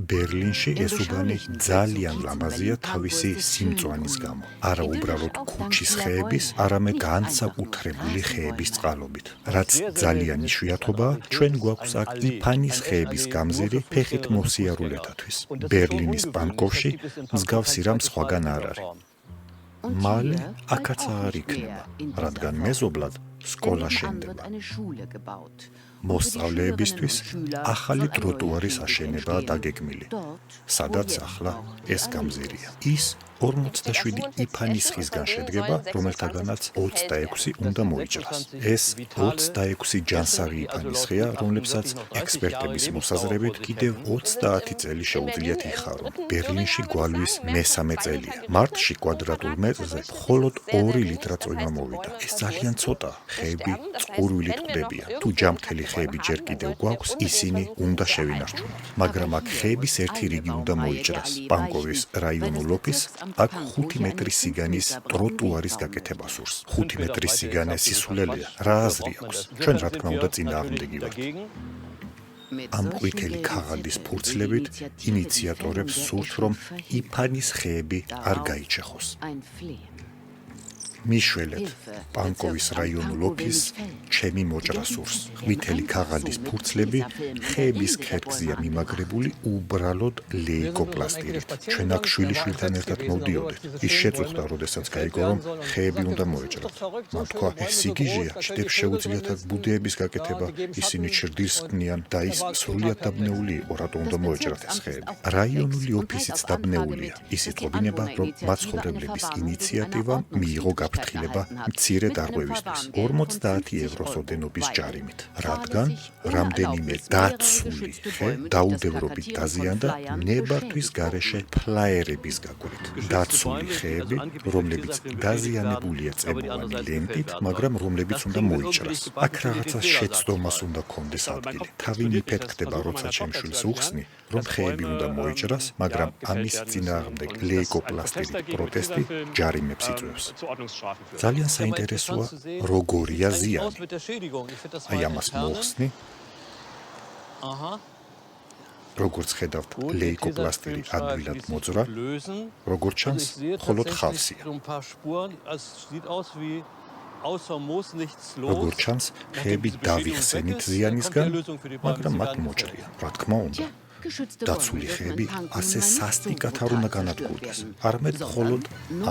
ბერლინში ეს უბანი ძალიან ლამაზია თავისი სიმწვანის გამო. არა უბრალოდ ქუჩის ხეების, არამედ განსაკუთრებული ხეების წყალობით. რაც ძალიან იშვიათობაა, ჩვენ გვაქვს აქ იფანის ხეების გამზირი ფეხით მოსიარულეთათვის. ბერლინის პანკოვში მსგავსი რამ სხვაგან არ არის. მალე აქაც არ იქნება, რადგან მეზობლად სკოლა შენდება. მოსწავლეებისთვის ახალი ტროტუარის აშენებაა დაგეგმილი, სადაც ახლა ეს გამზირია. ის 47 იფანის ხისგან შედგება, რომელთაგანაც 26 უნდა მოიჭრას. ეს 26 ჯანსაღი იფანის ხეა, რომლებსაც ექსპერტების მოსაზრებით კიდევ 30 წელი შეუძლიათ იხარონ. ბერლინში გვალვის მესამე წელია. მარტში კვადრატულ მეტრზე მხოლოდ 2 ლიტრა წვიმა მოვიდა. ეს ძალიან ცოტა. ხეები წყურვილით კვდებიან. თუ ჯამთელი ხეები ჯერ კიდევ გვაქვს, ისინი უნდა შევინარჩუნოთ. მაგრამ აქ ხეების ერთი რიგი უნდა მოიჭრას. პანკოვის რაიონულ ოფისს აქ 5 მეტრის სიგანის ტროტუარის გაკეთება სურს. 5 მეტრის სიგანე სისულელეა. რა აზრი აქვს? ჩვენ რა თქმა უნდა წინააღმდეგი ვართ. ამ ყვითელი ქაღალდის ფურცლებით ინიციატორებს სურთ, რომ იფანის ხეები არ გაიჩეხოს. მიშველეთ პანკოვის რაიონულ ოფისს ჩემი მოჭრა სურს. ყვითელი ქაღალდის ფურცლები ხეების ქერგზეა მიმაგრებული უბრალოდ ლეიკოპლასტირით. ჩვენ აქ შვილიშვილთან ერთად მოვდიოდეთ. ის შეწუხდა, როდესაც გაიგო, რომ ხეები უნდა მოეჭრათ. მან თქვა, ეს სიგიჟეა, ჩდებს შეუძლიათ აქ ბუდეების გაკეთება, ისინი ჩრდილს ქმნიან და ის სრულიად დაბნეული იყო, რატო უნდა მოეჭრათ ეს ხეები. რაიონული ოფისიც დაბნეულია. ის იტყობინება, რომ მაცხოვრებლების ინიციატივამ მიიღო გაფრთხილება მცირე დარღვევისთვის 50 ევროს ოდენობის ჯარიმით, რადგან რამდენიმე დაცული ხე დაუდევრობით დაზიანდა ნებართვის გარეშე ფლაერების გაკვეთით. დაცული ხეები, რომლებიც დაზიანებულია წებოვანი ლენტით, მაგრამ რომლებიც უნდა მოიჭრას. აქ რაღაცა შეცდომას უნდა კონდეს ადგილი. თავი მიფეთქდება, როცა ჩემ შვილს უხსნი, რომ ხეები უნდა მოიჭრას, მაგრამ ამის წინააღმდეგ ლეიკოპლასტირით პროტესტი ჯარიმებს იწვევს. ძალიან საინტერესოა, როგორია ზიანი. აი ამას მოხსნი. როგორც ხედავთ, ლეიკოპლასტირი ადვილად მოძრა, როგორც ჩანს, მხოლოდ ხავსია. როგორც ჩანს, ხეები დავიხსენით ზიანისგან, მაგრამ მათ მოჭრია. რა თქმა უნდა. დაცული ხეები ასე სასტიკად არ უნდა განადგურდეს. არამედ მხოლოდ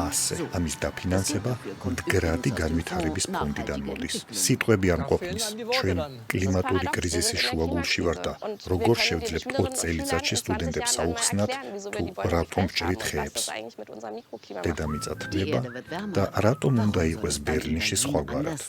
ასე. ამის დაფინანსება მდგრადი განვითარების ფონდიდან მოდის. სიტყვები არ მყოფნის. ჩვენ კლიმატური კრიზისის შუაგულში ვართ და როგორ შევძლებთ 20 წელიწადში სტუდენტებს აუხსნათ, თუ რატომ ჭრით ხეებს. დედამიწა თბება და რატომ უნდა იყოს ბერლინში სხვაგვარად.